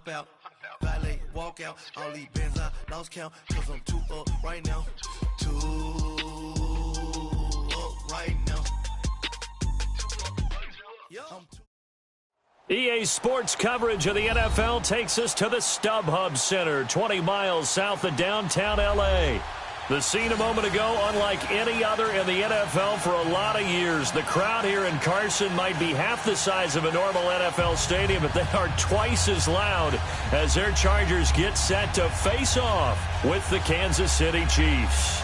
hop out, valet, walk out. All these bands I lost count, cause I'm too up right now. Too up right now. EA Sports coverage of the NFL takes us to the StubHub Center, 20 miles south of downtown L.A. The scene a moment ago, unlike any other in the NFL for a lot of years. The crowd here in Carson might be half the size of a normal NFL stadium, but they are twice as loud as their Chargers get set to face off with the Kansas City Chiefs.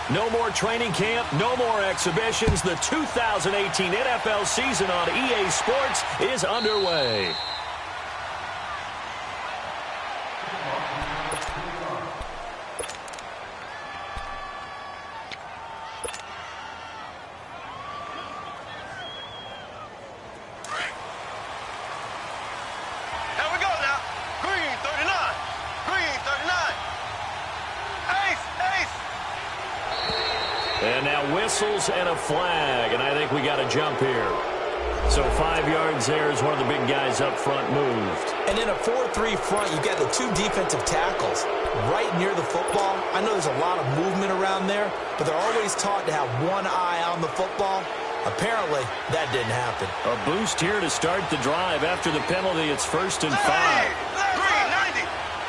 No more training camp, no more exhibitions. The 2018 NFL season on EA Sports is underway. Here we go now. Green 39. Green 39. Ace, ace. And now whistles and a flag, and I think we got a jump here. So 5 yards there as one of the big guys up front moved. And in a 4-3 front, you've got the two defensive tackles right near the football. I know there's a lot of movement around there, but they're always taught to have one eye on the football. Apparently, that didn't happen. A boost here to start the drive. After the penalty, it's 1st and 5. Green 90.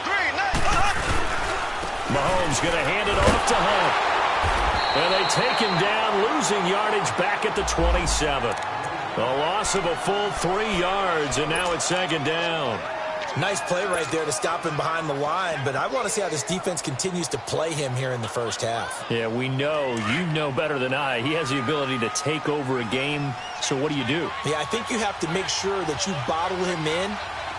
Green 90. Mahomes going to hand it off to Hunt. And they take him down, losing yardage back at the 27. A loss of a full 3 yards, and now it's 2nd down. Nice play right there to stop him behind the line, but I want to see how this defense continues to play him here in the first half. Yeah, we know. You know better than I. He has the ability to take over a game, so what do you do? Yeah, I think you have to make sure that you bottle him in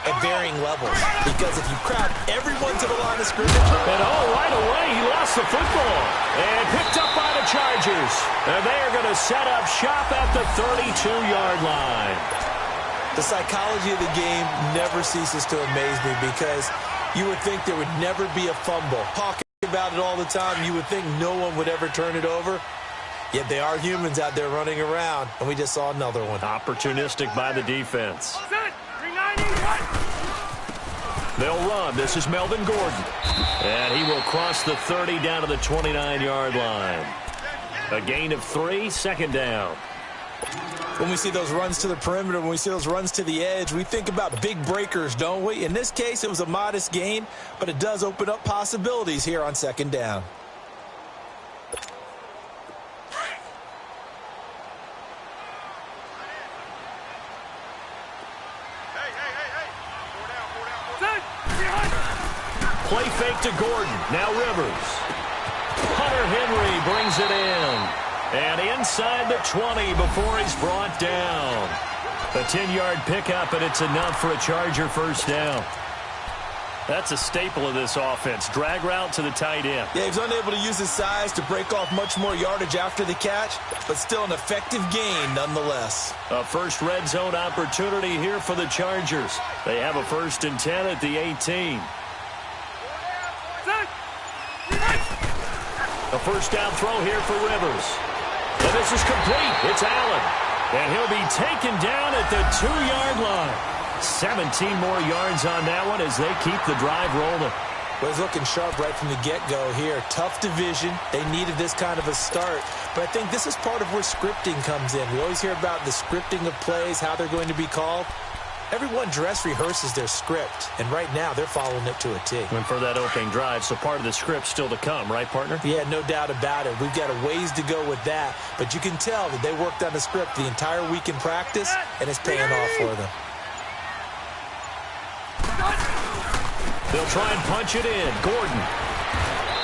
at varying levels, because if you crowd everyone to the line of scrimmage. And right away, he lost the football. And picked up by the Chargers. And they are going to set up shop at the 32-yard line. The psychology of the game never ceases to amaze me, because you would think there would never be a fumble. Talking about it all the time, you would think no one would ever turn it over. Yet they are humans out there running around, and we just saw another one. Opportunistic by the defense. They'll run. This is Melvin Gordon. And he will cross the 30 down to the 29-yard line. A gain of 3, 2nd down. When we see those runs to the perimeter, when we see those runs to the edge, we think about big breakers, don't we? In this case, it was a modest gain, but it does open up possibilities here on 2nd down. Play fake to Gordon. Now Rivers. Hunter Henry brings it in. And inside the 20 before he's brought down. A 10-yard pickup, and it's enough for a Charger 1st down. That's a staple of this offense. Drag route to the tight end. Yeah, he's unable to use his size to break off much more yardage after the catch, but still an effective gain nonetheless. A first red zone opportunity here for the Chargers. They have a 1st and 10 at the 18. A 1st down throw here for Rivers. And this is complete. It's Allen. And he'll be taken down at the 2-yard line. 17 more yards on that one as they keep the drive rolling. Well, he's looking sharp right from the get-go here. Tough division. They needed this kind of a start. But I think this is part of where scripting comes in. We always hear about the scripting of plays, how they're going to be called. Everyone dress rehearses their script, and right now they're following it to a T. And for that opening drive, so part of the script still to come, right, partner? Yeah, no doubt about it. We've got a ways to go with that, but you can tell that they worked on the script the entire week in practice, and it's paying off for them. They'll try and punch it in. Gordon.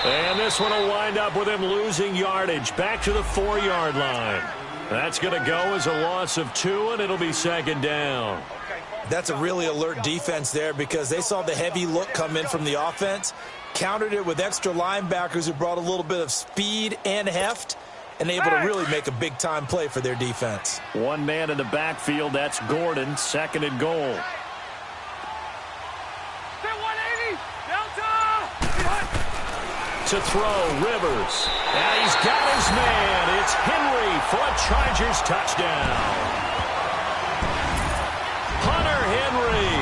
And this one will wind up with him losing yardage back to the 4-yard line. That's going to go as a loss of 2, and it'll be 2nd down. That's a really alert defense there, because they saw the heavy look come in from the offense, countered it with extra linebackers who brought a little bit of speed and heft, and able to really make a big-time play for their defense. One man in the backfield, that's Gordon, 2nd and goal. To throw, Rivers. And he's got his man. It's Henry for a Chargers touchdown. Hunter Henry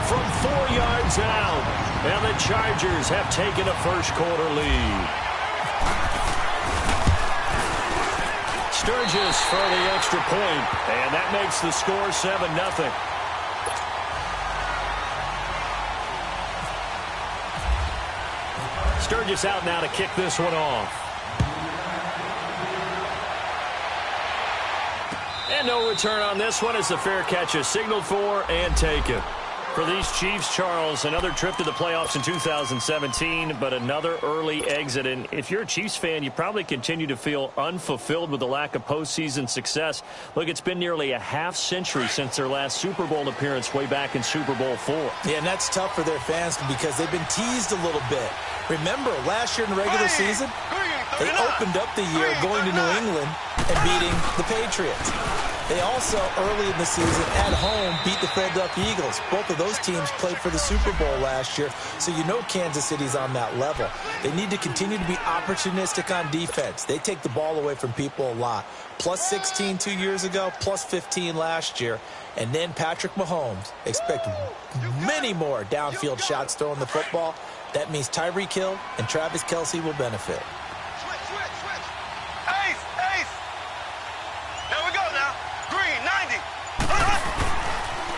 from 4 yards out. And the Chargers have taken a first-quarter lead. Sturgis for the extra point. And that makes the score 7-0. Sturgis out now to kick this one off. And no return on this one as the fair catch is signaled for and taken. For these Chiefs, Charles, another trip to the playoffs in 2017, but another early exit. And if you're a Chiefs fan, you probably continue to feel unfulfilled with the lack of postseason success. Look, it's been nearly a half-century since their last Super Bowl appearance way back in Super Bowl IV. Yeah, and that's tough for their fans because they've been teased a little bit. Remember, last year in the regular season, they opened up the year going to New England and beating the Patriots. They also, early in the season, at home, beat the Philadelphia Eagles. Both of those teams played for the Super Bowl last year, so you know Kansas City's on that level. They need to continue to be opportunistic on defense. They take the ball away from people a lot. Plus 16 2 years ago, plus 15 last year. And then Patrick Mahomes. Expect many more downfield shots throwing the football. That means Tyreek Hill and Travis Kelce will benefit.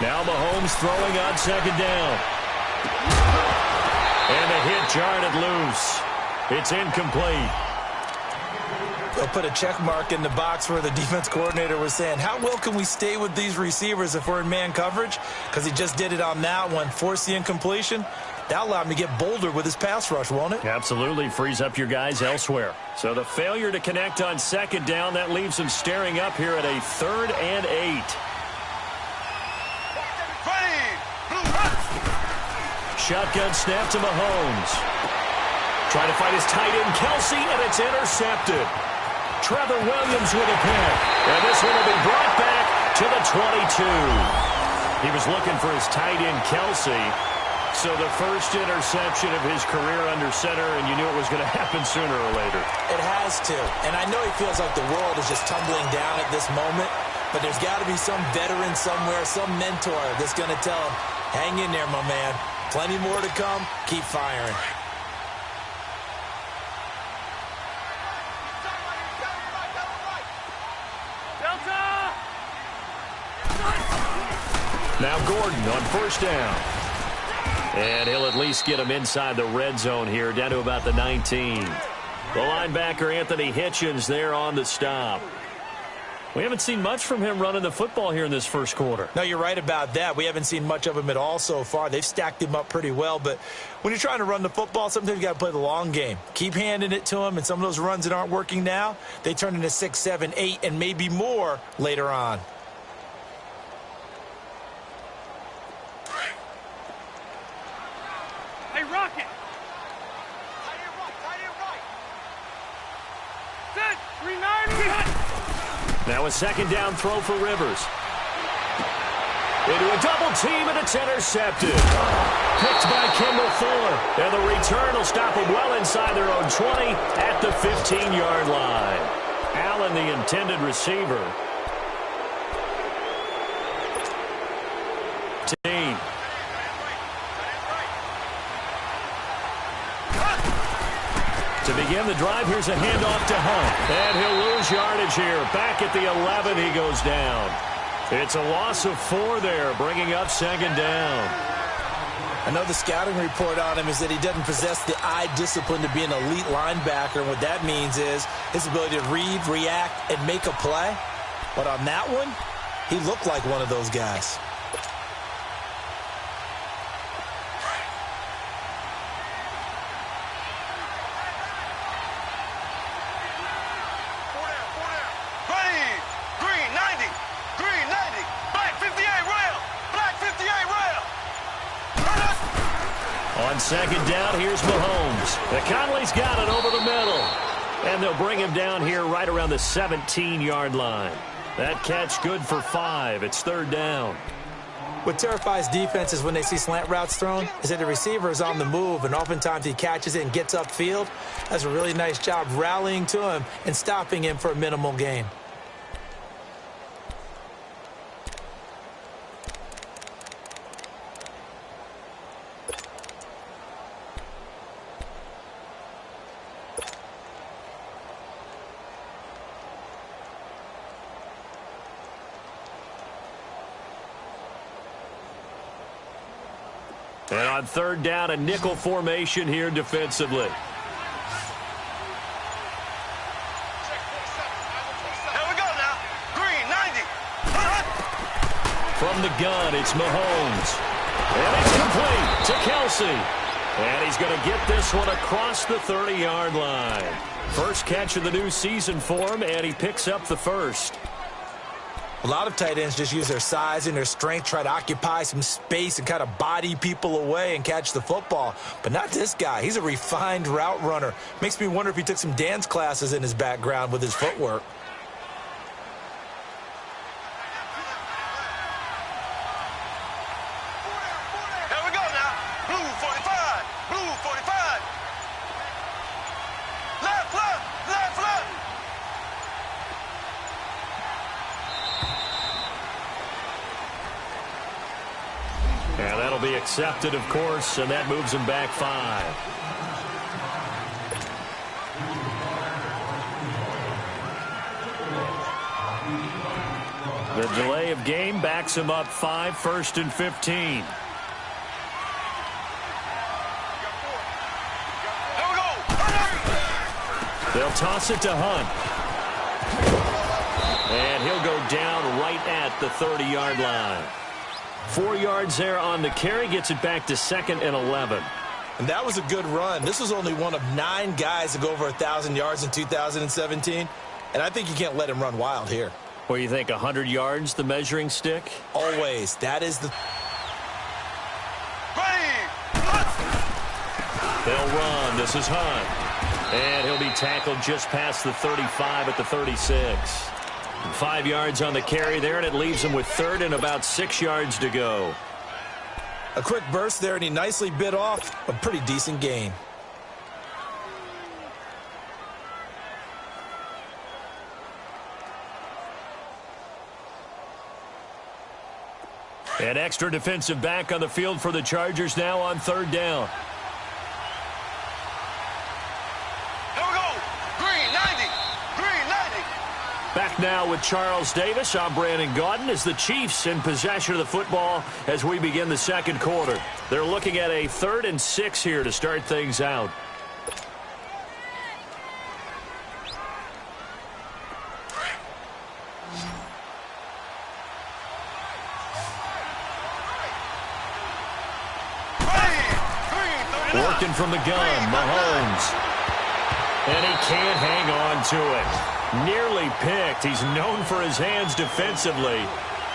Now Mahomes throwing on second down. And the hit jarred it loose. It's incomplete. They'll put a check mark in the box where the defense coordinator was saying, how well can we stay with these receivers if we're in man coverage? Because he just did it on that one, forced the incompletion. That allowed him to get bolder with his pass rush, won't it? Absolutely. Frees up your guys elsewhere. So the failure to connect on second down, that leaves him staring up here at a 3rd and 8. Shotgun snap to Mahomes. Trying to find his tight end, Kelce, and it's intercepted. Trevor Williams with a pick. And this one will be brought back to the 22. He was looking for his tight end, Kelce. So the first interception of his career under center, and you knew it was going to happen sooner or later. It has to. And I know he feels like the world is just tumbling down at this moment, but there's got to be some veteran somewhere, some mentor that's going to tell him, hang in there, my man. Plenty more to come. Keep firing. Now Gordon on first down. And he'll at least get him inside the red zone here, down to about the 19. The linebacker, Anthony Hitchens, there on the stop. We haven't seen much from him running the football here in this first quarter. No, you're right about that. We haven't seen much of him at all so far. They've stacked him up pretty well, but when you're trying to run the football, sometimes you got to play the long game. Keep handing it to him, and some of those runs that aren't working now, they turn into 6, 7, 8, and maybe more later on. Hey, Rocket! Set! 390! Now a second down throw for Rivers. Into a double team, and it's intercepted. Picked by Kendall Fuller. And the return will stop them well inside their own 20 at the 15-yard line. Allen, the intended receiver. Team. To begin the drive, here's a handoff to Hunt. And he'll lose yardage here. Back at the 11, he goes down. It's a loss of 4 there, bringing up second down. I know the scouting report on him is that he doesn't possess the eye discipline to be an elite linebacker. And what that means is his ability to read, react, and make a play. But on that one, he looked like one of those guys. On second down, here's Mahomes. The Conley's got it over the middle. And they'll bring him down here right around the 17-yard line. That catch good for 5. It's third down. What terrifies defenses when they see slant routes thrown is that the receiver is on the move, and oftentimes he catches it and gets upfield. That's a really nice job rallying to him and stopping him for a minimal gain. And on third down, a nickel formation here defensively. Here we go now. Green, 90. From the gun, it's Mahomes. And it's complete to Kelsey. And he's going to get this one across the 30-yard line. First catch of the new season for him, and he picks up the first. A lot of tight ends just use their size and their strength, try to occupy some space and kind of body people away and catch the football. But not this guy. He's a refined route runner. Makes me wonder if he took some dance classes in his background with his footwork. Here we go now. Blue 45. Blue 45. Left, left, left, left. And that'll be accepted, of course, and that moves him back 5. The delay of game backs him up 5, 1st and 15. Here we go. They'll toss it to Hunt. And he'll go down right at the 30-yard line. 4 yards there on the carry, gets it back to 2nd and 11. And that was a good run. This was only one of 9 guys to go over 1,000 yards in 2017. And I think you can't let him run wild here. What do you think, 100 yards, the measuring stick? Always. That is the... They'll run. This is Hunt. And he'll be tackled just past the 35 at the 36. 5 yards on the carry there, and it leaves him with 3rd and about 6 yards to go. A quick burst there, and he nicely bit off a pretty decent gain. An extra defensive back on the field for the Chargers now on 3rd down. Here we go. Green, 90. Green, 90. Back now with Charles Davis. I'm Brandon Gaudin as the Chiefs in possession of the football as we begin the second quarter. They're looking at a 3rd and 6 here to start things out. Working from the gun, Mahomes. And he can't hang on to it. Nearly picked. He's known for his hands defensively,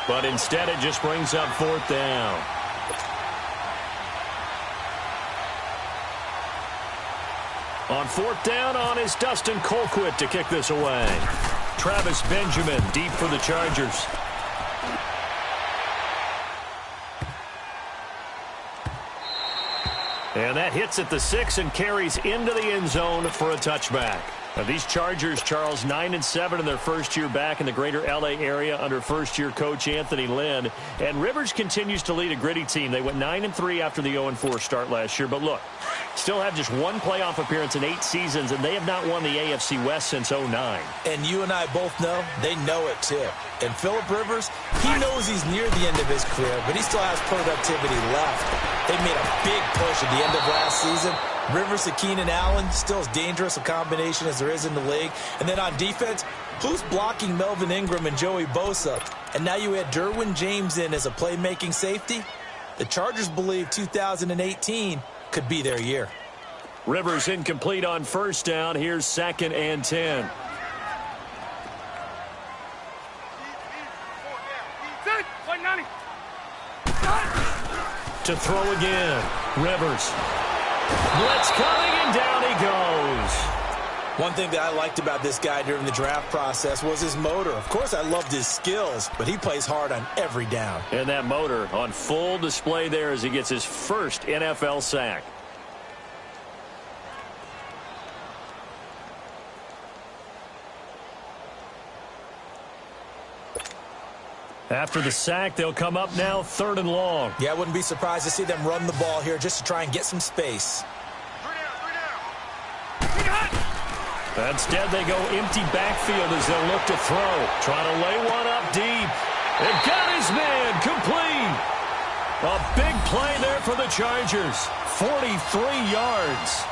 but instead it just brings up 4th down. On 4th down is Dustin Colquitt to kick this away. Travis Benjamin deep for the Chargers. And that hits at the 6 and carries into the end zone for a touchback. Now these Chargers, Charles, 9-7 in their first year back in the greater L.A. area under first-year coach Anthony Lynn. And Rivers continues to lead a gritty team. They went 9-3 after the 0-4 start last year. But look, still have just 1 playoff appearance in 8 seasons, and they have not won the AFC West since 2009. And you and I both know they know it too. And Phillip Rivers, he knows he's near the end of his career, but he still has productivity left. They made a big push at the end of last season. Rivers to Keenan Allen, still as dangerous a combination as there is in the league. And then on defense, who's blocking Melvin Ingram and Joey Bosa? And now you add Derwin James in as a playmaking safety. The Chargers believe 2018 could be their year. Rivers incomplete on 1st down. Here's 2nd and 10. To throw again. Rivers. Blitz coming, and down he goes. One thing that I liked about this guy during the draft process was his motor. Of course, I loved his skills, but he plays hard on every down. And that motor on full display there as he gets his first NFL sack. After the sack, they'll come up now 3rd and long. Yeah, I wouldn't be surprised to see them run the ball here just to try and get some space. Instead, they go empty backfield as they'll look to throw. Trying to lay one up deep. It got his man complete. A big play there for the Chargers. 43 yards.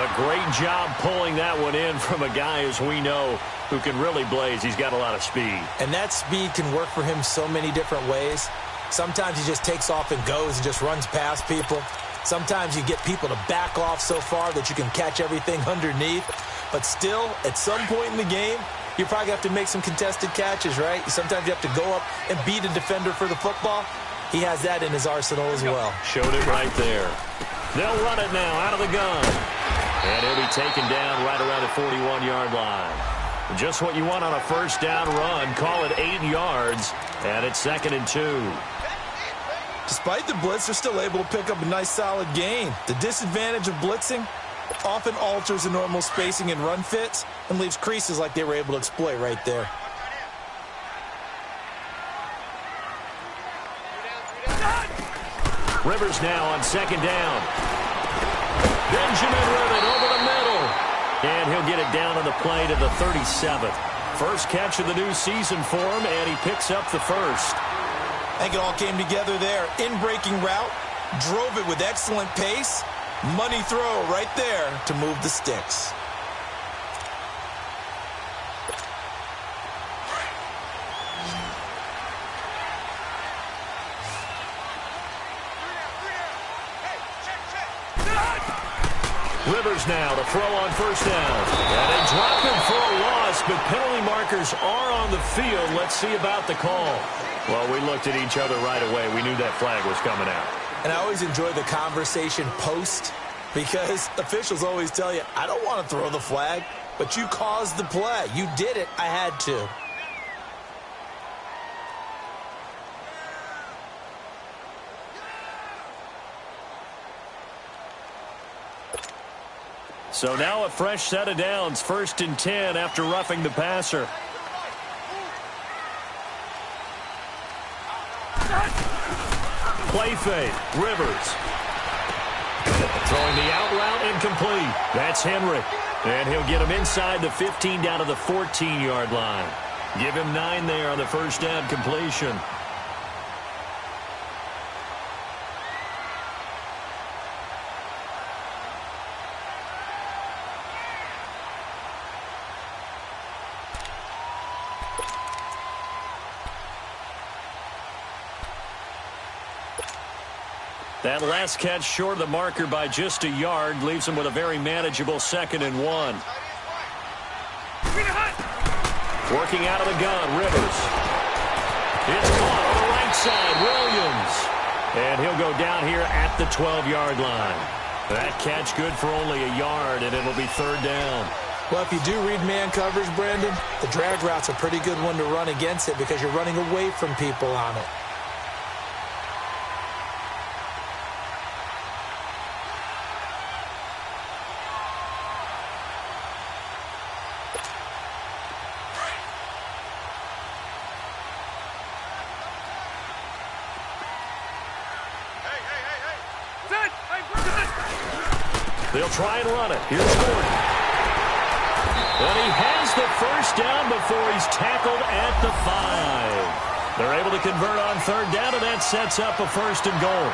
A great job pulling that one in from a guy, as we know, who can really blaze. He's got a lot of speed. And that speed can work for him so many different ways. Sometimes he just takes off and goes and just runs past people. Sometimes you get people to back off so far that you can catch everything underneath. But still, at some point in the game, you probably have to make some contested catches, right? Sometimes you have to go up and beat a defender for the football. He has that in his arsenal as well. Showed it right there. They'll run it now out of the gun. And he'll be taken down right around the 41-yard line. Just what you want on a first down run. Call it 8 yards, and it's 2nd and 2. Despite the blitz, they're still able to pick up a nice, solid gain. The disadvantage of blitzing often alters the normal spacing and run fits and leaves creases like they were able to exploit right there. Rivers now on 2nd down. Benjamin with it over the middle. And he'll get it down on the play to the 37th. First catch of the new season for him, and he picks up the first. I think it all came together there. In-breaking route, drove it with excellent pace. Money throw right there to move the sticks. Rivers now to throw on first down. And they drop him for a loss, but penalty markers are on the field. Let's see about the call. Well, we looked at each other right away. We knew that flag was coming out. And I always enjoy the conversation post because officials always tell you, I don't want to throw the flag, but you caused the play. You did it. I had to. So now a fresh set of downs, 1st and 10 after roughing the passer. Play fake, Rivers. Throwing the out route incomplete. That's Henry. And he'll get him inside the 15 down to the 14-yard line. Give him 9 there on the first down completion. That last catch short of the marker by just a yard leaves him with a very manageable 2nd and 1. Working out of the gun, Rivers. It's caught on the right side, Williams. And he'll go down here at the 12-yard line. That catch good for only a yard, and it'll be 3rd down. Well, if you do read man coverage, Brandon, the drag route's a pretty good one to run against it because you're running away from people on it. They'll try and run it. Here's Gordon. And he has the first down before he's tackled at the 5. They're able to convert on 3rd down, and that sets up a 1st and goal.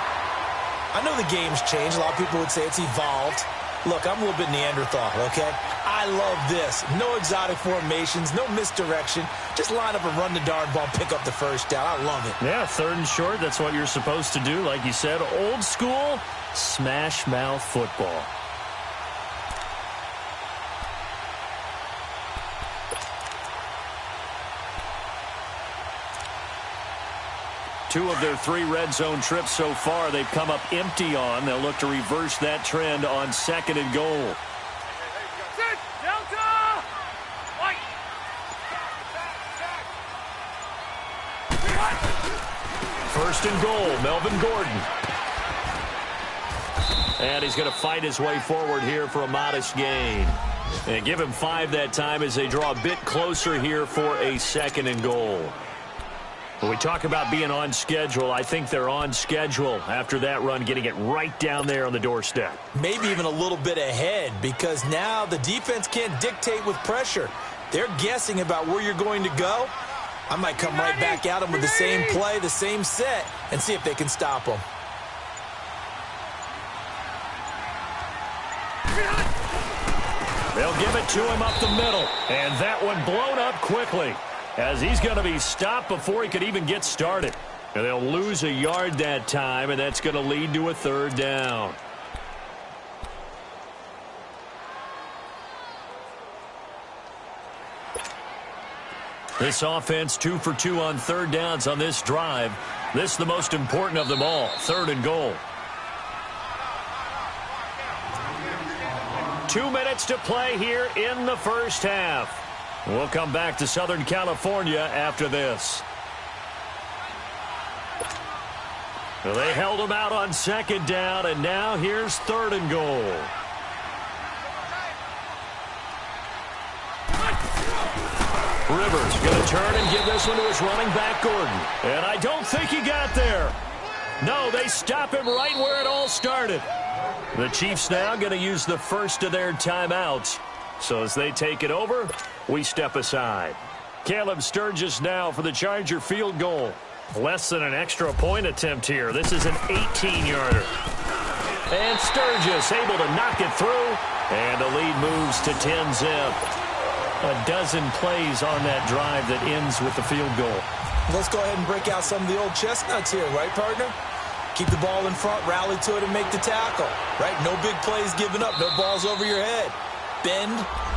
I know the game's changed. A lot of people would say it's evolved. Look, I'm a little bit Neanderthal, okay? I love this. No exotic formations, no misdirection. Just line up and run the darn ball, pick up the first down. I love it. Yeah, 3rd and short, that's what you're supposed to do. Like you said, old school, smash mouth football. Two of their 3 red zone trips so far, they've come up empty on. They'll look to reverse that trend on 2nd and goal. Delta! First and goal, Melvin Gordon. And he's going to fight his way forward here for a modest gain. And give him 5 that time as they draw a bit closer here for a second and goal. When we talk about being on schedule, I think they're on schedule after that run, getting it right down there on the doorstep. Maybe even a little bit ahead, because now the defense can't dictate with pressure. They're guessing about where you're going to go. I might come right back at them with the same play, the same set, and see if they can stop them. They'll give it to him up the middle, and that one blown up quickly, as he's going to be stopped before he could even get started. And they'll lose a yard that time, and that's going to lead to a third down. This offense 2 for 2 on third downs on this drive. This is the most important of them all, third and goal. 2 minutes to play here in the first half. We'll come back to Southern California after this. Well, they held them out on second down, and now here's third and goal. Rivers going to turn and give this one to his running back, Gordon. And I don't think he got there. No, they stop him right where it all started. The Chiefs now going to use the first of their timeouts. So as they take it over, we step aside. Caleb Sturgis now for the Charger field goal. Less than an extra point attempt here. This is an 18-yarder. And Sturgis able to knock it through. And the lead moves to 10-zip. A dozen plays on that drive that ends with the field goal. Let's go ahead and break out some of the old chestnuts here, right, partner? Keep the ball in front, rally to it, and make the tackle, right? No big plays given up, no balls over your head. Bend,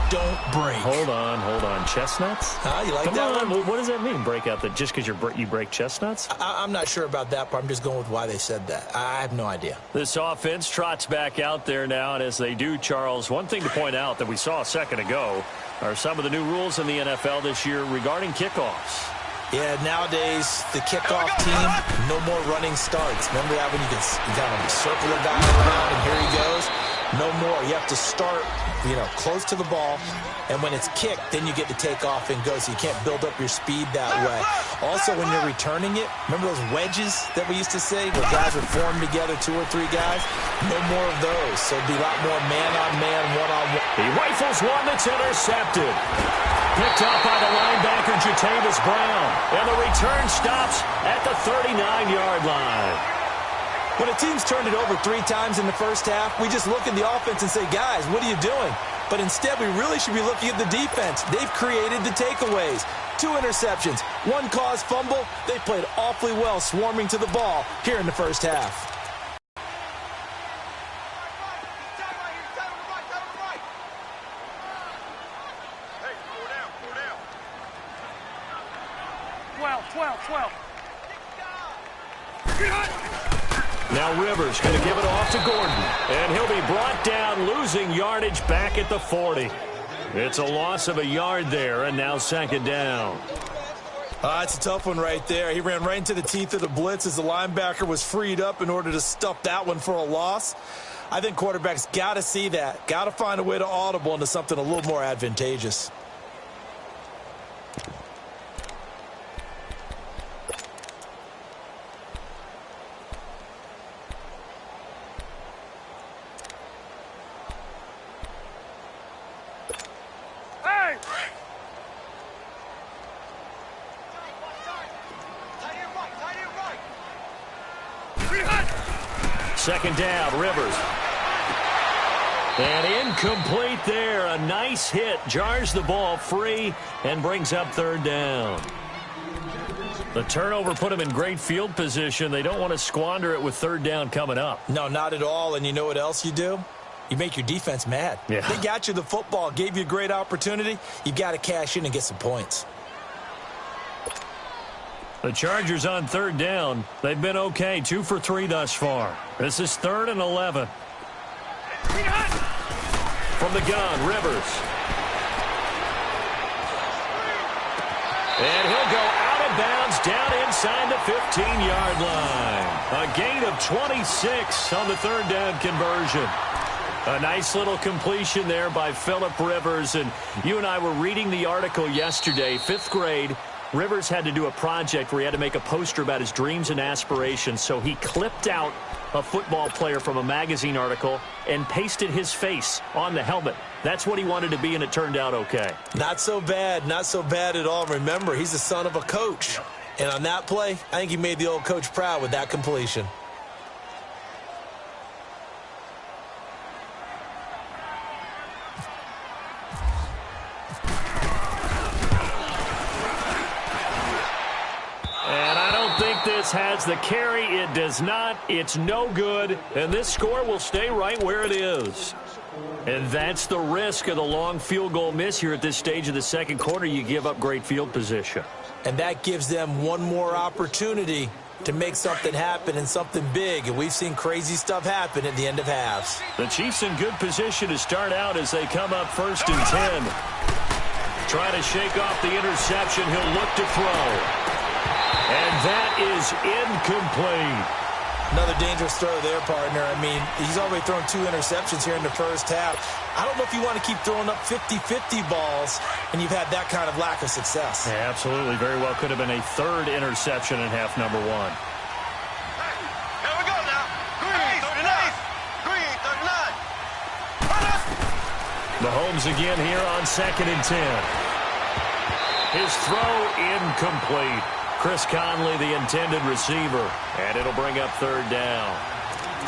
don't break. Hold on. Chestnuts? You like Come that on. one? What does that mean, break out? That just because you break chestnuts? I'm not sure about that part. I'm just going with why they said that. I have no idea. This offense trots back out there now, and as they do, Charles, one thing to point out that we saw a second ago are some of the new rules in the NFL this year regarding kickoffs. Yeah, nowadays, the kickoff team, no more running starts. Remember that when you kind of circle a guy around and here he goes? No more. You have to start, close to the ball, and when it's kicked, then you get to take off and go, so you can't build up your speed that way. Also, when you're returning it, remember those wedges that we used to say where guys would form together, 2 or 3 guys? No more of those, so it'd be a lot more man-on-man, one-on-one. He rifles one that's intercepted. Picked up by the linebacker, Jatavis Brown. And the return stops at the 39-yard line. When a team's turned it over 3 times in the first half, we just look at the offense and say, guys, what are you doing? But instead, we really should be looking at the defense. They've created the takeaways. 2 interceptions, 1 caused fumble. They played awfully well swarming to the ball here in the first half. Now Rivers going to give it off to Gordon. And he'll be brought down, losing yardage back at the 40. It's a loss of a yard there, and now second down. It's a tough one right there. He ran right into the teeth of the blitz as the linebacker was freed up in order to stuff that one for a loss. I think quarterbacks got to see that. Got to find a way to audible into something a little more advantageous. Second down, Rivers. And incomplete there. A nice hit. Jars the ball free and brings up third down. The turnover put them in great field position. They don't want to squander it with third down coming up. No, not at all. And you know what else you do? You make your defense mad. Yeah. They got you the football, gave you a great opportunity. You got to cash in and get some points. The Chargers on third down. They've been okay, 2 for 3 thus far. This is 3rd and 11. From the gun, Rivers. And he'll go out of bounds down inside the 15-yard line. A gain of 26 on the third down conversion. A nice little completion there by Phillip Rivers. And you and I were reading the article yesterday, 5th grade. Rivers had to do a project where he had to make a poster about his dreams and aspirations. So he clipped out a football player from a magazine article and pasted his face on the helmet. That's what he wanted to be, and it turned out okay. Not so bad. Not so bad at all. Remember, he's the son of a coach. And on that play, I think he made the old coach proud with that completion. This has the carry. It does not. It's no good. And this score will stay right where it is. And that's the risk of the long field goal miss here at this stage of the second quarter. You give up great field position. And that gives them one more opportunity to make something happen and something big. And we've seen crazy stuff happen at the end of halves. The Chiefs in good position to start out as they come up 1st and 10. Try to shake off the interception. He'll look to throw. And that is incomplete. Another dangerous throw there, partner. I mean, he's already thrown 2 interceptions here in the first half. I don't know if you want to keep throwing up 50-50 balls, and you've had that kind of lack of success. Yeah, absolutely. Very well could have been a 3rd interception in half number 1. Here we go now. Green 39. Green 39. Mahomes again here on 2nd and 10. His throw incomplete. Chris Conley, the intended receiver, and it'll bring up 3rd down.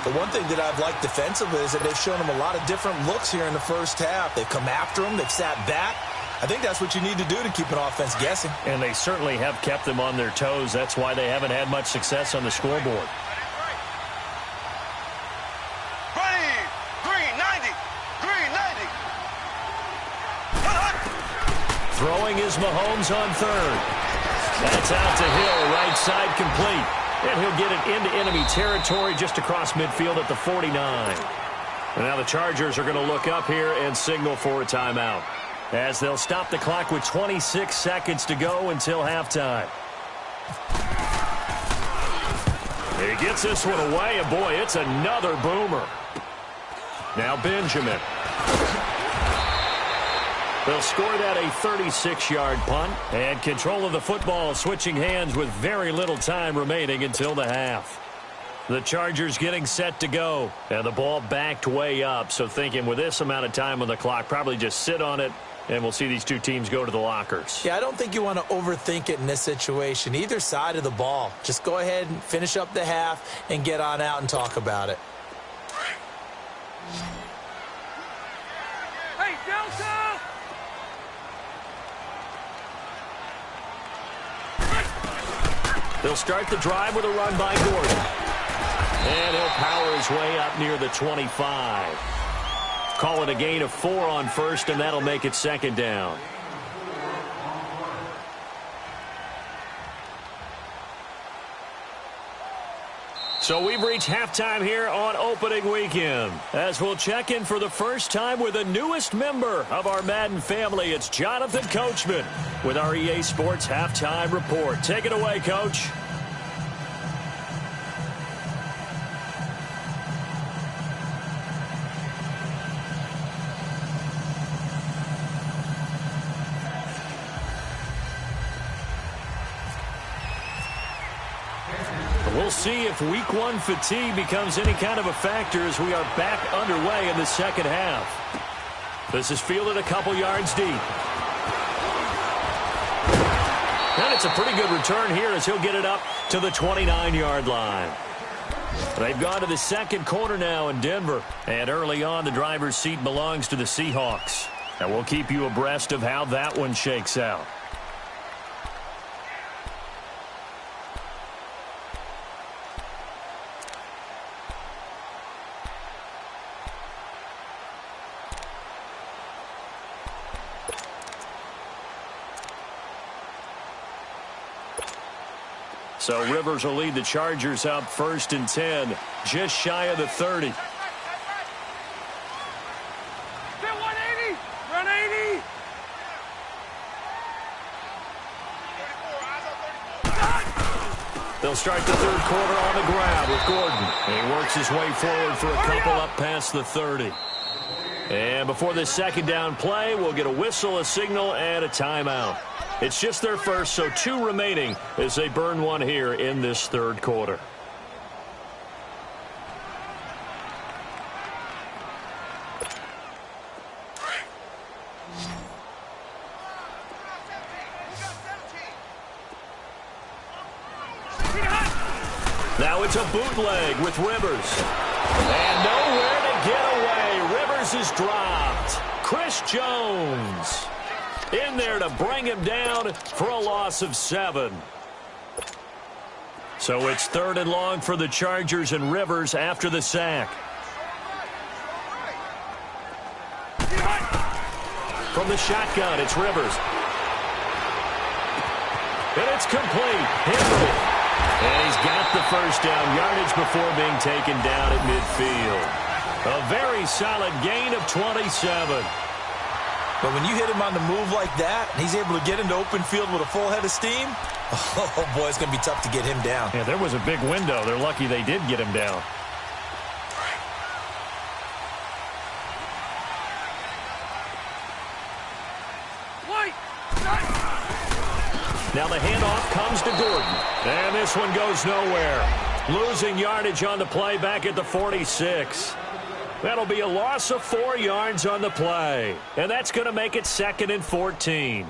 The one thing that I've liked defensively is that they've shown him a lot of different looks here in the first half. They've come after him. They've sat back. I think that's what you need to do to keep an offense guessing. And they certainly have kept them on their toes. That's why they haven't had much success on the scoreboard. Green 90. Green 90. Throwing is Mahomes on 3rd. That's out to Hill, right side complete. And he'll get it into enemy territory just across midfield at the 49. And now the Chargers are going to look up here and signal for a timeout, as they'll stop the clock with 26 seconds to go until halftime. He gets this one away, and boy, it's another boomer. Now Benjamin. They'll score that a 36-yard punt, and control of the football switching hands with very little time remaining until the half. The Chargers getting set to go, and the ball backed way up, so thinking with this amount of time on the clock, probably just sit on it, and we'll see these two teams go to the lockers. Yeah, I don't think you want to overthink it in this situation. Either side of the ball. Just go ahead and finish up the half and get on out and talk about it. Hey, Delta! They'll start the drive with a run by Gordon. And he'll power his way up near the 25. Call it a gain of 4 on 1st, and that'll make it 2nd down. So we've reached halftime here on opening weekend, as we'll check in for the first time with the newest member of our Madden family. It's Jonathan Coachman with our EA Sports Halftime Report. Take it away, Coach. We'll see if Week 1 fatigue becomes any kind of a factor as we are back underway in the second half. This is fielded a couple yards deep. And it's a pretty good return here as he'll get it up to the 29-yard line. They've gone to the second quarter now in Denver. And early on, the driver's seat belongs to the Seahawks. And we'll keep you abreast of how that one shakes out. So Rivers will lead the Chargers up 1st and 10, just shy of the 30. Get 180! Run 80! start the third quarter on the ground with Gordon. And he works his way forward for a couple up past the 30. And before this second down play, we'll get a whistle, a signal, and a timeout. It's just their first, so 2 remaining as they burn one here in this third quarter. Now it's a bootleg with Rivers. And nowhere to get away. Rivers is dropped. Chris Jones in there to bring him down for a loss of 7. So it's 3rd and long for the Chargers and Rivers after the sack. From the shotgun, it's Rivers. And it's complete. Henry. And he's got the first down, yardage before being taken down at midfield. A very solid gain of 27. But when you hit him on the move like that, and he's able to get into open field with a full head of steam, oh boy, it's going to be tough to get him down. Yeah, there was a big window. They're lucky they did get him down. Now the handoff comes to Gordon. And this one goes nowhere. Losing yardage on the play back at the 46. That'll be a loss of 4 yards on the play. And that's going to make it 2nd and 14.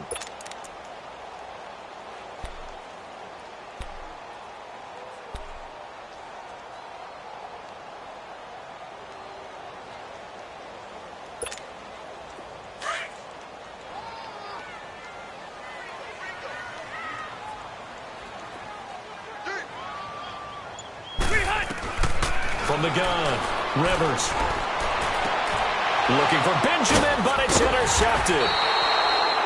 From the gun, Rivers. Looking for Benjamin, but it's intercepted.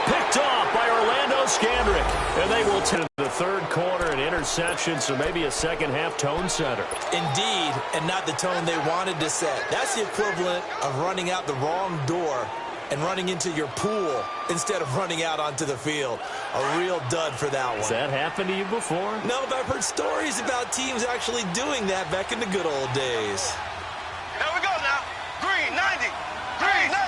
Picked off by Orlando Scandrick. And they will take the third quarter an interception, so maybe a second-half tone setter. Indeed, and not the tone they wanted to set. That's the equivalent of running out the wrong door and running into your pool instead of running out onto the field. A real dud for that one. Has that happened to you before? No, but I've heard stories about teams actually doing that back in the good old days. Here we go now. Green, 90. Green, 90.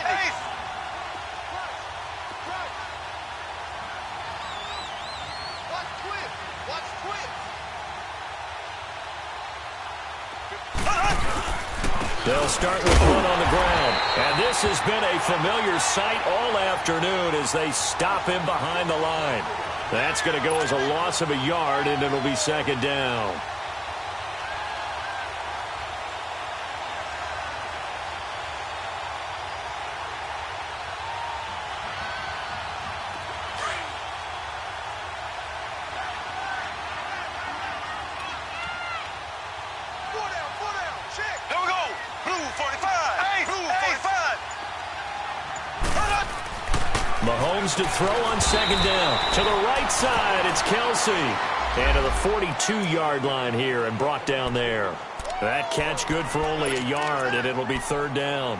Watch twist. Watch twist. They'll start with one on the ground. And this has been a familiar sight all afternoon as they stop him behind the line. That's going to go as a loss of a yard, and it'll be 2nd down. Mahomes to throw on 2nd down. To the right side, it's Kelsey. And to the 42-yard line here and brought down there. That catch good for only a yard, and it'll be 3rd down.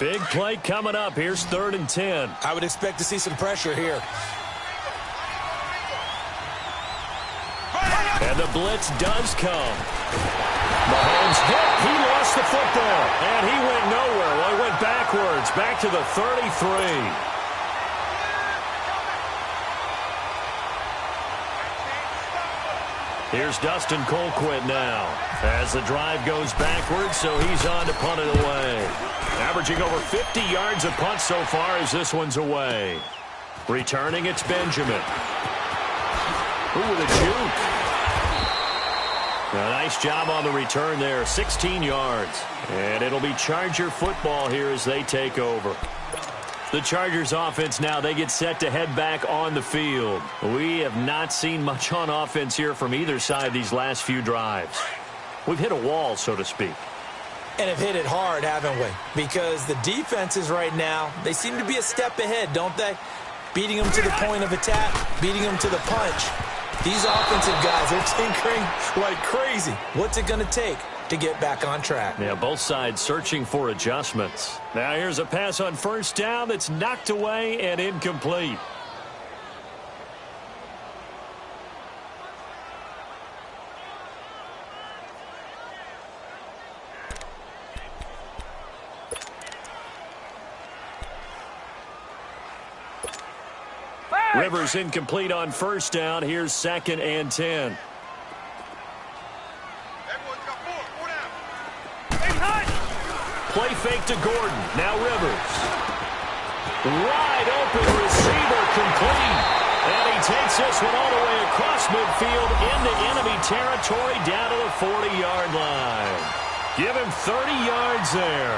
Big play coming up. Here's 3rd and 10. I would expect to see some pressure here. And the blitz does come. Mahomes hit. He lost the football. And he went nowhere. Well, he went backwards. Back to the 33. Here's Dustin Colquitt now. As the drive goes backwards, so he's on to punt it away. Averaging over 50 yards a punt so far as this one's away. Returning, it's Benjamin. Ooh, with a juke. A nice job on the return there, 16 yards. And it'll be Charger football here as they take over. The Chargers offense now, they get set to head back on the field. We have not seen much on offense here from either side these last few drives. We've hit a wall, so to speak. And have hit it hard, haven't we? Because the defenses right now, they seem to be a step ahead, don't they? Beating them to the point of attack, beating them to the punch. These offensive guys are tinkering like crazy. What's it going to take? to get back on track. Yeah, both sides searching for adjustments. Now here's a pass on first down that's knocked away and incomplete. Rivers incomplete on first down. Here's 2nd and 10. Everyone's got four down. Play fake to Gordon. Now Rivers. Wide open receiver complete. And he takes this one all the way across midfield into enemy territory down to the 40-yard line. Give him 30 yards there.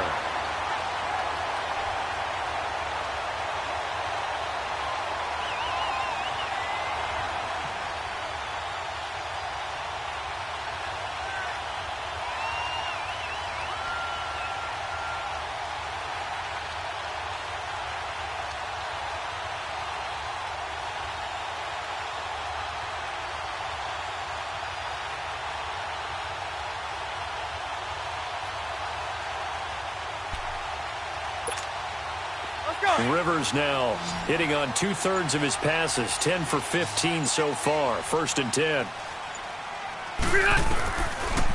Rivers now hitting on 2/3 of his passes, 10 for 15 so far. 1st and 10.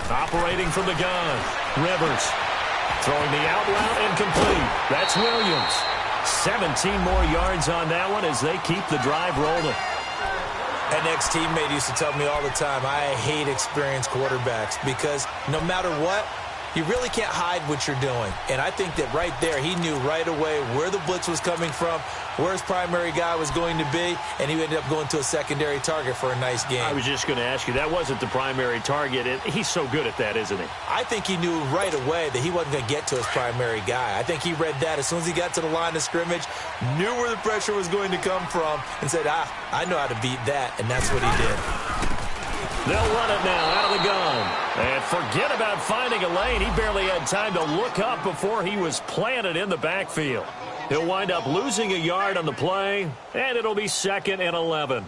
Operating from the gun. Rivers throwing the out route and complete. That's Williams. 17 more yards on that one as they keep the drive rolling. An ex-teammate used to tell me all the time, I hate experienced quarterbacks because no matter what, you really can't hide what you're doing. And I think that right there, he knew right away where the blitz was coming from, where his primary guy was going to be, and he ended up going to a secondary target for a nice game. I was just going to ask you, that wasn't the primary target. He's so good at that, isn't he? I think he knew right away that he wasn't going to get to his primary guy. I think he read that as soon as he got to the line of scrimmage, knew where the pressure was going to come from, and said, I know how to beat that, and that's what he did. They'll run it now out of the gun. And forget about finding a lane. He barely had time to look up before he was planted in the backfield. He'll wind up losing a yard on the play, and it'll be 2nd and 11.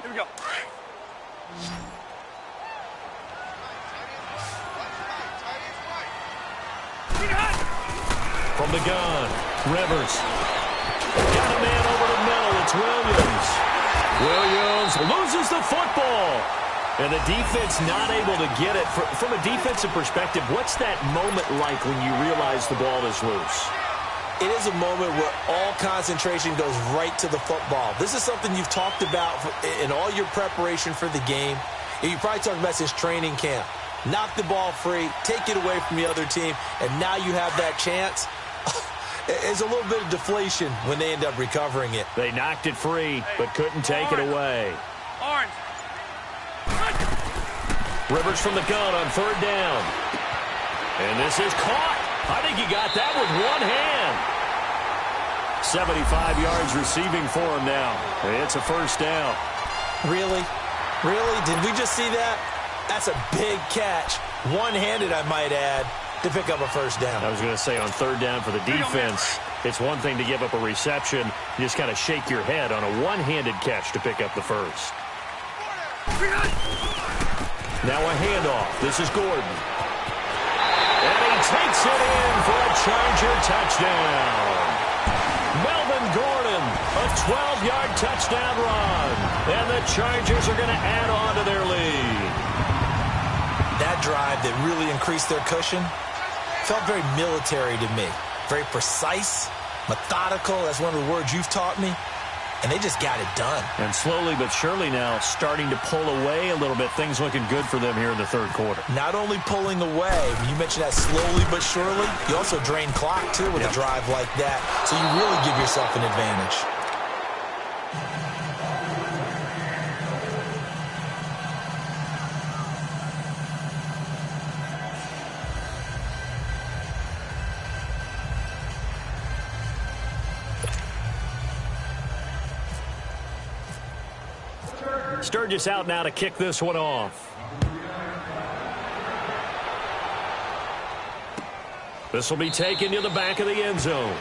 Here we go. From the gun, Rivers. Got a man over the middle. It's Williams. Williams loses the football. And the defense not able to get it. From a defensive perspective, what's that moment like when you realize the ball is loose? It is a moment where all concentration goes right to the football. This is something you've talked about in all your preparation for the game. And you probably talked about since training camp. Knock the ball free, take it away from the other team, and now you have that chance. It's a little bit of deflation when they end up recovering it. They knocked it free, but couldn't take it away. Orange. Rivers from the gun on 3rd down. And this is caught. I think he got that with one hand. 75 yards receiving for him now. It's a 1st down. Really? Really? Did we just see that? That's a big catch. One-handed, I might add, to pick up a 1st down. I was going to say on 3rd down for the defense, it's one thing to give up a reception. You just kind of shake your head on a one-handed catch to pick up the 1st. Now a handoff. This is Gordon. And he takes it in for a Charger touchdown. Melvin Gordon, a 12-yard touchdown run. And the Chargers are going to add on to their lead. That drive that really increased their cushion felt very military to me. Very precise, methodical. That's one of the words you've taught me. And they just got it done. And slowly but surely now starting to pull away a little bit. Things looking good for them here in the 3rd quarter. Not only pulling away, you mentioned that slowly but surely, you also drain clock, too, with a drive like that. So you really give yourself an advantage. Sturgis out now to kick this one off. This will be taken to the back of the end zone.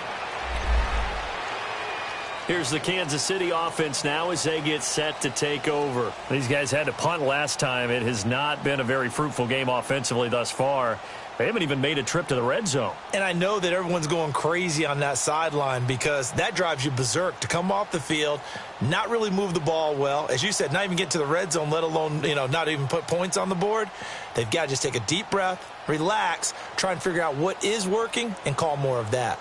Here's the Kansas City offense now as they get set to take over. These guys had to punt last time. It has not been a very fruitful game offensively thus far. They haven't even made a trip to the red zone. And I know that everyone's going crazy on that sideline because that drives you berserk to come off the field, not really move the ball well. As you said, not even get to the red zone, let alone, not even put points on the board. They've got to just take a deep breath, relax, try and figure out what is working, and call more of that.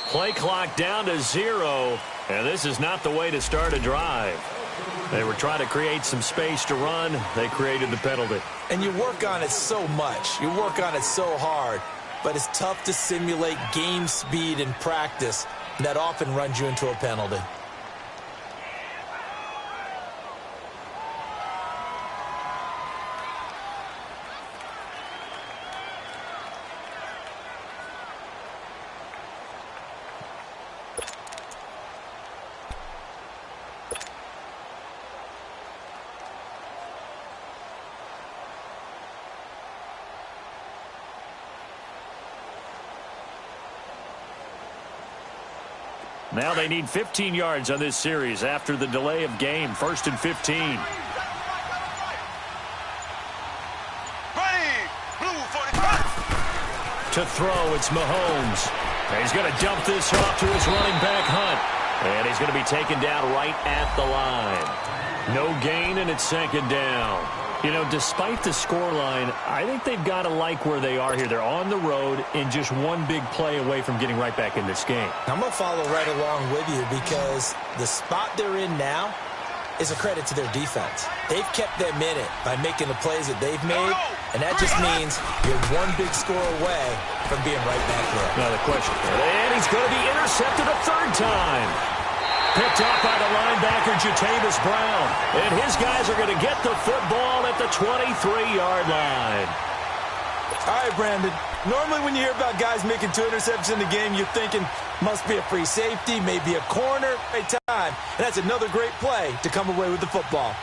Play clock down to 0, and this is not the way to start a drive. They were trying to create some space to run. They created the penalty. And you work on it so much. You work on it so hard. But it's tough to simulate game speed in practice. And that often runs you into a penalty. Now they need 15 yards on this series after the delay of game. 1st and 15. To throw, it's Mahomes. And he's going to dump this off to his running back, Hunt. And he's going to be taken down right at the line. No gain, and it's 2nd down. Despite the scoreline, I think they've got to like where they are here. They're on the road and just one big play away from getting right back in this game. I'm going to follow right along with you because the spot they're in now is a credit to their defense. They've kept them in it by making the plays that they've made, and that just means you're one big score away from being right back there. Now the question, and he's going to be intercepted a 3rd time. Picked up by the linebacker, Jatavis Brown. And his guys are going to get the football at the 23-yard line. All right, Brandon. Normally when you hear about guys making 2 interceptions in the game, you're thinking must be a free safety, maybe a corner. Great time. And that's another great play to come away with the football.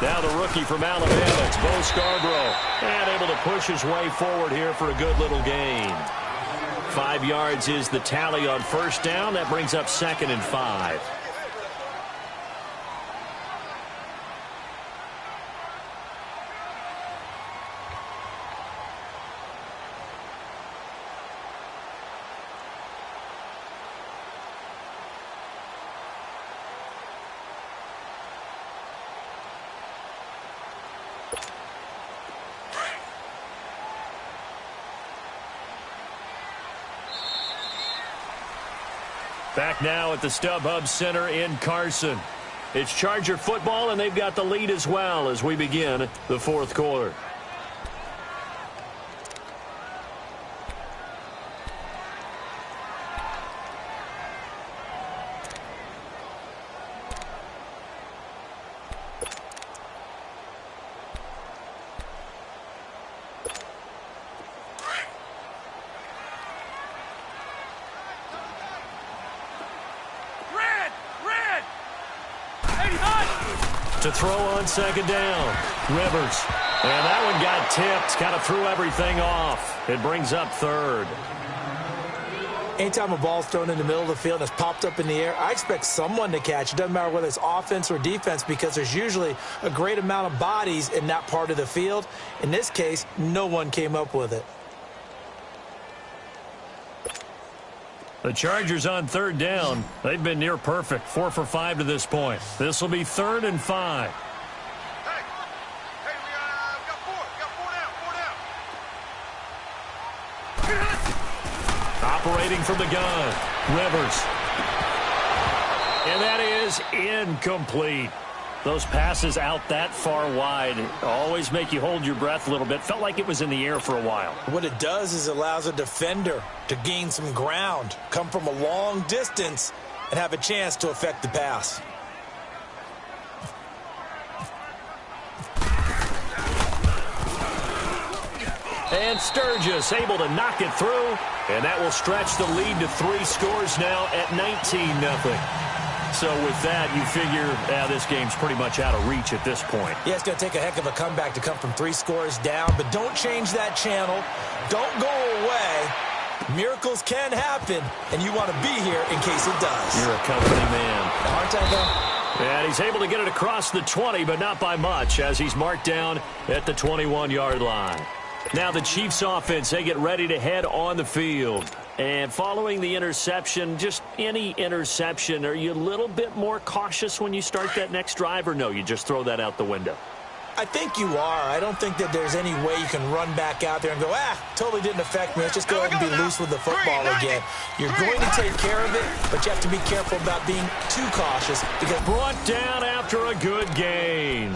Now the rookie from Alabama, it's Bo Scarborough. And able to push his way forward here for a good little gain. 5 yards is the tally on 1st down. That brings up 2nd and 5. Back now at the StubHub Center in Carson. It's Charger football, and they've got the lead as well as we begin the 4th quarter. To throw on 2nd down. Rivers. And that one got tipped. Kind of threw everything off. It brings up 3rd. Anytime a ball's thrown in the middle of the field and it's popped up in the air, I expect someone to catch. It doesn't matter whether it's offense or defense because there's usually a great amount of bodies in that part of the field. In this case, no one came up with it. The Chargers on 3rd down. They've been near perfect. 4 for 5 to this point. This will be 3rd and 5. Hey, we got 4. We got 4 down. Operating from the gun. Rivers. And that is incomplete. Those passes out that far wide always make you hold your breath a little bit. Felt like it was in the air for a while. What it does is allows a defender to gain some ground, come from a long distance, and have a chance to affect the pass. And Sturgis able to knock it through, and that will stretch the lead to 3 scores now at 19-0. So with that, you figure this game's pretty much out of reach at this point. Yeah, it's going to take a heck of a comeback to come from 3 scores down, but don't change that channel. Don't go away. Miracles can happen, and you want to be here in case it does. You're a company man. Aren't I, though? And he's able to get it across the 20, but not by much, as he's marked down at the 21-yard line. Now the Chiefs offense, they get ready to head on the field. And following the interception, just any interception, are you a little bit more cautious when you start that next drive, or no, you just throw that out the window? I think you are. I don't think that there's any way you can run back out there and go, totally didn't affect me. Let's just go ahead and be loose with the football again. You're going to take care of it, but you have to be careful about being too cautious. Because brought down after a good gain.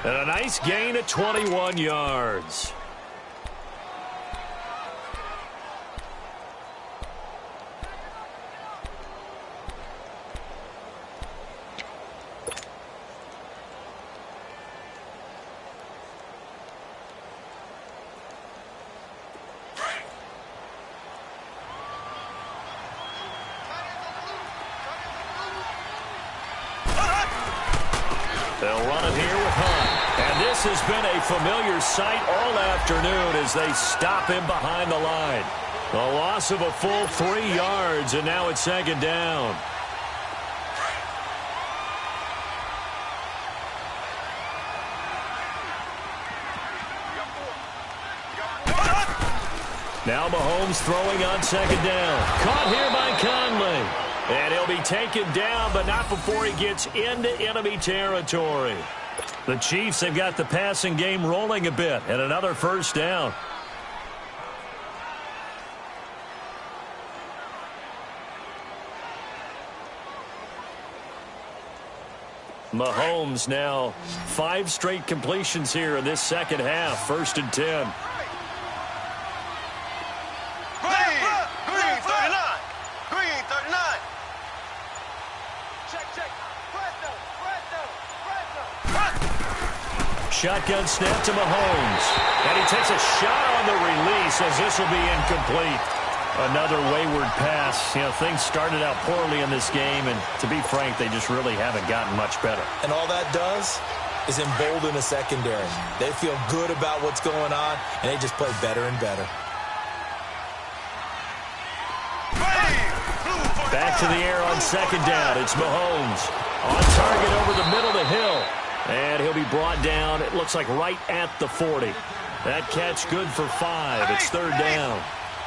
And a nice gain at 21 yards. They'll run it here with Hunt. And this has been a familiar sight all afternoon as they stop him behind the line. A loss of a full 3 yards, and now it's 2nd down. Now Mahomes throwing on 2nd down. Caught here by Conley. And he'll be taken down, but not before he gets into enemy territory. The Chiefs have got the passing game rolling a bit, and another 1st down. Mahomes now 5 straight completions here in this 2nd half. 1st and 10. Shotgun snap to Mahomes. And he takes a shot on the release as this will be incomplete. Another wayward pass. Things started out poorly in this game, and to be frank, they just really haven't gotten much better. And all that does is embolden a secondary. They feel good about what's going on, and they just play better and better. Back to the air on 2nd down. It's Mahomes. On target over the middle to Hill. And he'll be brought down, it looks like right at the 40. That catch good for 5. It's 3rd down.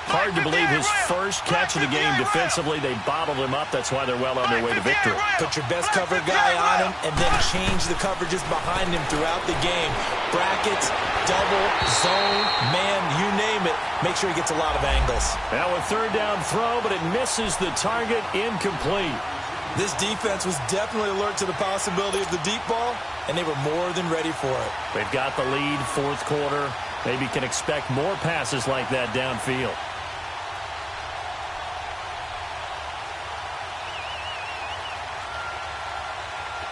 Hard to believe his first catch of the game defensively. They bottled him up. That's why they're well on their way to victory. Put your best cover guy on him and then change the coverages behind him throughout the game. Brackets, double, zone, man, you name it. Make sure he gets a lot of angles. Now a 3rd down throw, but it misses the target, incomplete. This defense was definitely alert to the possibility of the deep ball, and they were more than ready for it. They've got the lead, 4th quarter. Maybe can expect more passes like that downfield.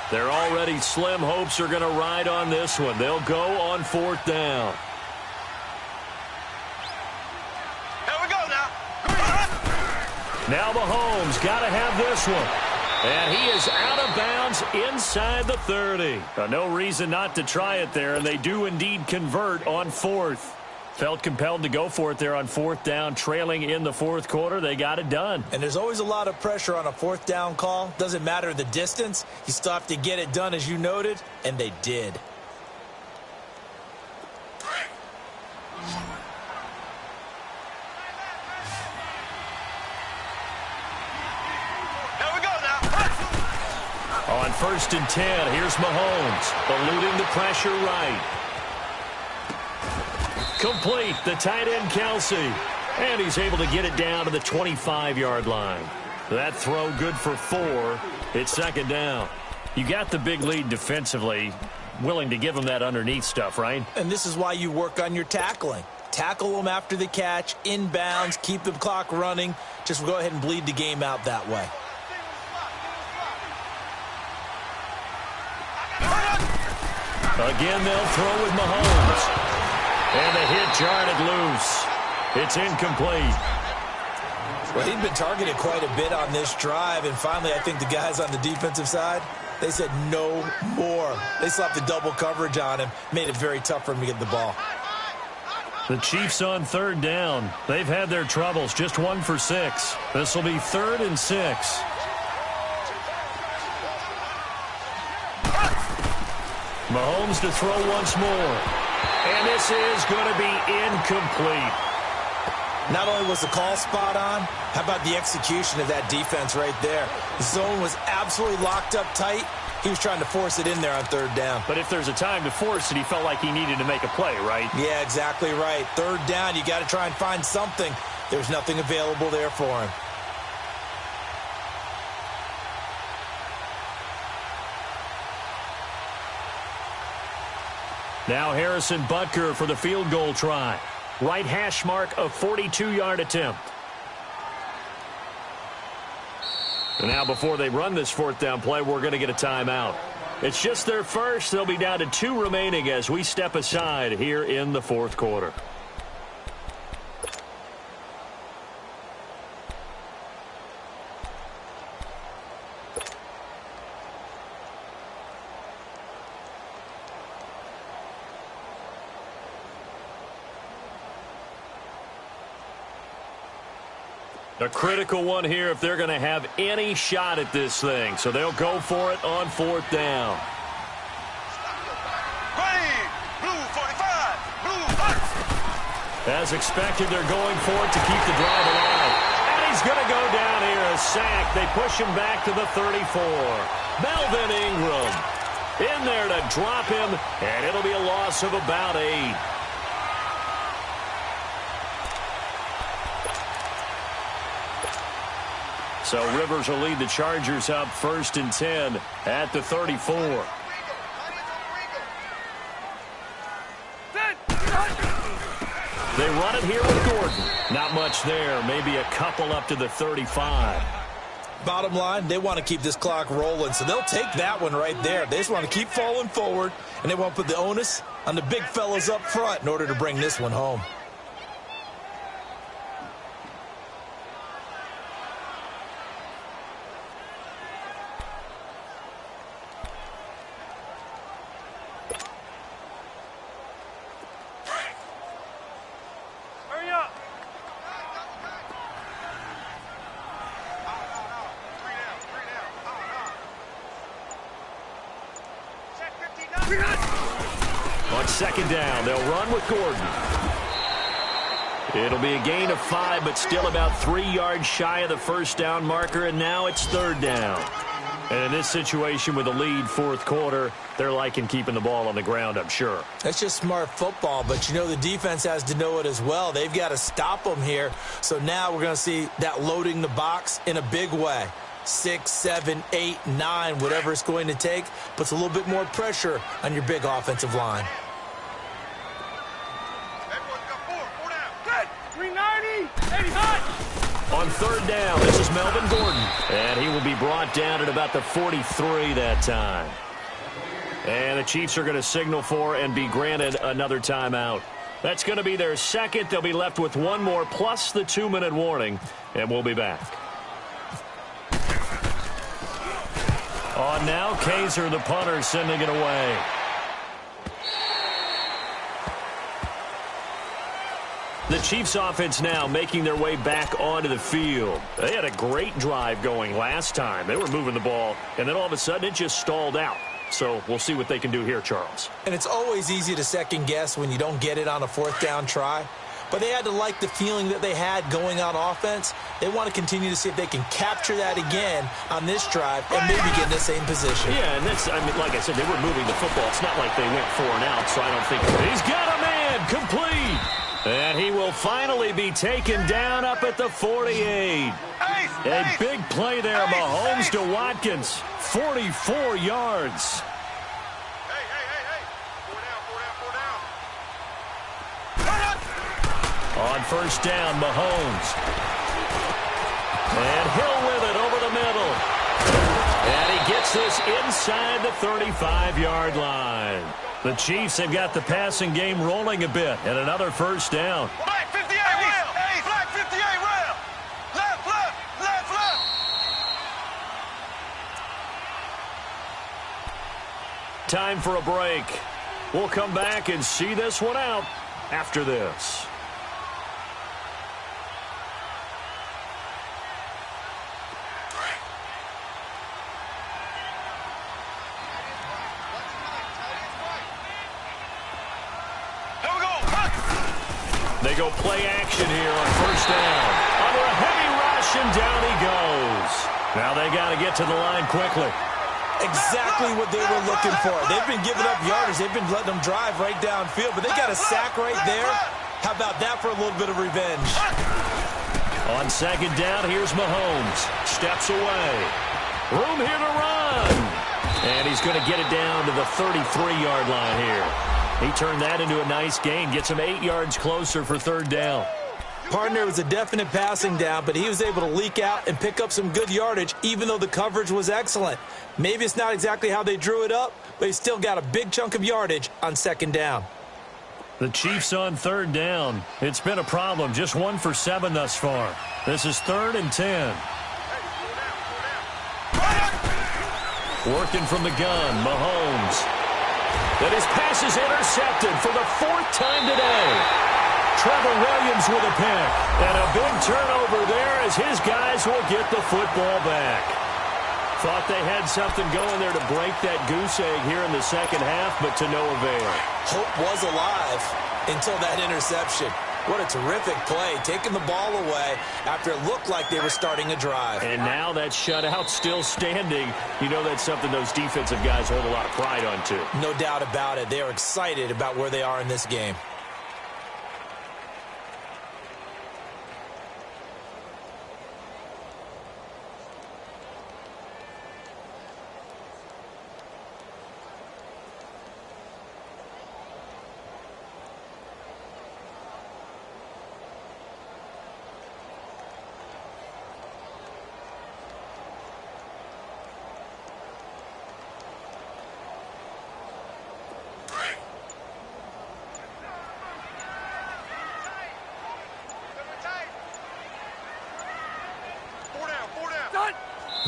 They're already slim hopes are going to ride on this one. They'll go on 4th down. Here we go now. Now Mahomes got to have this one. And he is out of bounds inside the 30. No reason not to try it there, and they do indeed convert on 4th. Felt compelled to go for it there on 4th down, trailing in the 4th quarter. They got it done. And there's always a lot of pressure on a 4th down call. Doesn't matter the distance. You still have to get it done, as you noted, and they did. On 1st and 10, here's Mahomes, eluding the pressure right. Complete, the tight end Kelsey. And he's able to get it down to the 25-yard line. That throw good for 4. It's second down. You got the big lead defensively, willing to give them that underneath stuff, right? And this is why you work on your tackling. Tackle them after the catch, inbounds, keep the clock running. Just go ahead and bleed the game out that way. Again, they'll throw with Mahomes. And the hit jarred it loose. It's incomplete. Well, he'd been targeted quite a bit on this drive, and finally I think the guys on the defensive side, they said no more. They slapped the double coverage on him, made it very tough for him to get the ball. The Chiefs on third down. They've had their troubles, just 1 for 6. This will be 3rd and 6. Mahomes to throw once more. And this is going to be incomplete. Not only was the call spot on, how about the execution of that defense right there? The zone was absolutely locked up tight. He was trying to force it in there on third down. But if there's a time to force it, he felt like he needed to make a play, right? Yeah, exactly right. Third down, you got to try and find something. There's nothing available there for him. Now Harrison Butker for the field goal try. Right hash mark, a 42-yard attempt. And now before they run this 4th down play, we're going to get a timeout. It's just their first. They'll be down to 2 remaining as we step aside here in the 4th quarter. A critical one here if they're going to have any shot at this thing. So they'll go for it on 4th down. Green, blue 45, blue 30. As expected, they're going for it to keep the drive alive. And he's going to go down here, a sack. They push him back to the 34. Melvin Ingram in there to drop him, and it'll be a loss of about 8. So Rivers will lead the Chargers up 1st and 10 at the 34. They run it here with Gordon. Not much there. Maybe a couple up to the 35. Bottom line, they want to keep this clock rolling, so they'll take that one right there. They just want to keep falling forward, and they want to put the onus on the big fellas up front in order to bring this one home. On 2nd down, they'll run with Gordon. It'll be a gain of 5, but still about 3 yards shy of the 1st down marker, and now it's 3rd down. And in this situation with a lead 4th quarter, they're liking keeping the ball on the ground, I'm sure. That's just smart football, but you know the defense has to know it as well. They've got to stop them here. So now we're going to see that loading the box in a big way. 6, 7, 8, 9, whatever it's going to take, puts a little bit more pressure on your big offensive line. Everyone's got 4 down. Good. 390. 80 hot. On 3rd down, this is Melvin Gordon. And he will be brought down at about the 43 that time. And the Chiefs are going to signal for and be granted another timeout. That's going to be their 2nd. They'll be left with 1 more plus the 2-minute warning. And we'll be back. On now, Kaiser, the punter, sending it away. The Chiefs offense now making their way back onto the field. They had a great drive going last time. They were moving the ball, and then all of a sudden it just stalled out. So we'll see what they can do here, Charles. And it's always easy to second guess when you don't get it on a 4th down try. But they had to like the feeling that they had going on offense. They want to continue to see if they can capture that again on this drive and maybe get in the same position. Yeah, and that's, I mean, like I said, they were moving the football. It's not like they went 4 and out, so I don't think. He's got a man complete. And he will finally be taken down up at the 48. A big play there, Mahomes to Watkins. 44 yards. On first down, Mahomes. And Hill with it over the middle. And he gets this inside the 35-yard line. The Chiefs have got the passing game rolling a bit, and another first down. Black 58 rail. Black 58 rail. Left, left, left, left. Time for a break. We'll come back and see this one out after this. They go play action here on first down. Under a heavy rush, and down he goes. Now they got to get to the line quickly. Exactly what they were looking for. They've been giving up yardage. They've been letting them drive right downfield, but they got a sack right there. How about that for a little bit of revenge? On second down, here's Mahomes. Steps away. Room here to run. And he's going to get it down to the 33-yard line here. He turned that into a nice gain. Gets him 8 yards closer for third down. Partner was a definite passing down, but he was able to leak out and pick up some good yardage, even though the coverage was excellent. Maybe it's not exactly how they drew it up, but he still got a big chunk of yardage on second down. The Chiefs on third down. It's been a problem. Just 1 for 7 thus far. This is 3rd and 10. Working from the gun, Mahomes. That his pass is intercepted for the 4th time today. Trevor Williams with a pick. And a big turnover there as his guys will get the football back. Thought they had something going there to break that goose egg here in the second half, but to no avail. Hope was alive until that interception. What a terrific play, taking the ball away after it looked like they were starting a drive. And now that shutout still standing. You know that's something those defensive guys hold a lot of pride on, too. No doubt about it. They are excited about where they are in this game.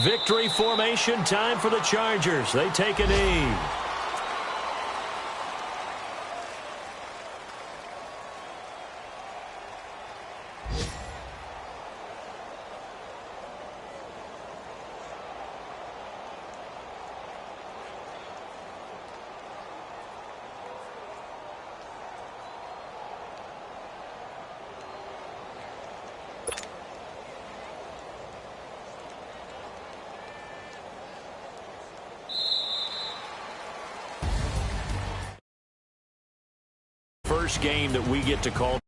Victory formation, time for the Chargers. They take a knee. First game that we get to call.